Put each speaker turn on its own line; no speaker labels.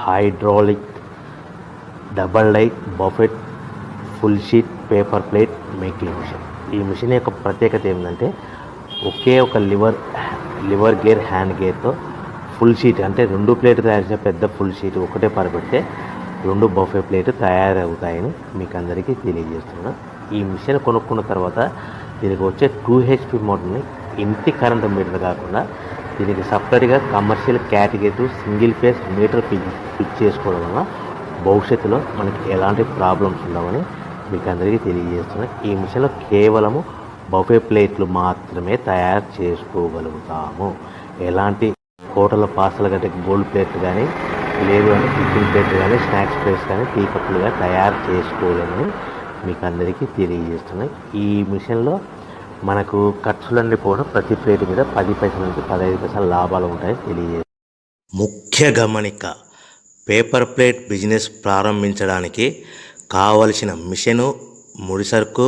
Hydraulic double die buffet full sheet paper plate making machine. ఈ machine యొక్క ప్రత్యేకత ఏంటంటే ఒకే ఒక లివర్ గేర్ హ్యాండ్ గేర్తో ఫుల్ షీట్ అంటే 2 ప్లేట్లు తయారు చేసే పెద్ద ఫుల్ షీట్ ఒకటే పరబెడితే 2 బఫే ప్లేట్ తయారవుతాయని మీకు అందరికీ తెలియజేస్తున్నాను. ఈ మిషన్ కొనుక్కున్న తర్వాత దీనికి వచ్చే 2 HP మోటార్ని ఇంటి కరెంట్ మీటర్ కాకుండా దీనికి సపరేట్గా commercial category single phase metre fix చేసుకోవడం వల్ల భవిష్యత్తులో మనకి ఎలాంటి ప్రాబ్లమ్స్ ఉండవని మీకు అందరికీ తెలియజేస్తున్నాను. ఈ మిషన్లో కేవలము బఫే ప్లేట్లు మాత్రమే తయారు చేసుకోగలుగుతాము. ఎలాంటి హోటల్ పార్సల్ గట్టే గోల్డ్ ప్లేట్లు కానీ లేదు అంటే టిఫిన్ ప్లేట్లు కానీ స్నాక్స్ ప్లేట్స్ కానీ టీ కప్పులుగా తయారు చేసుకోలేమని మీకు అందరికీ తెలియజేస్తున్నాయి. ఈ మిషన్లో మనకు ఖర్చులన్నీ కూడా ప్రతి ప్లేట్ మీద 10 పైసల నుంచి 15 పైసల లాభాలు ఉంటాయని తెలియజేస్తాయి. ముఖ్య గమనిక, పేపర్ ప్లేట్ బిజినెస్ ప్రారంభించడానికి కావలసిన మిషను, ముడిసరుకు,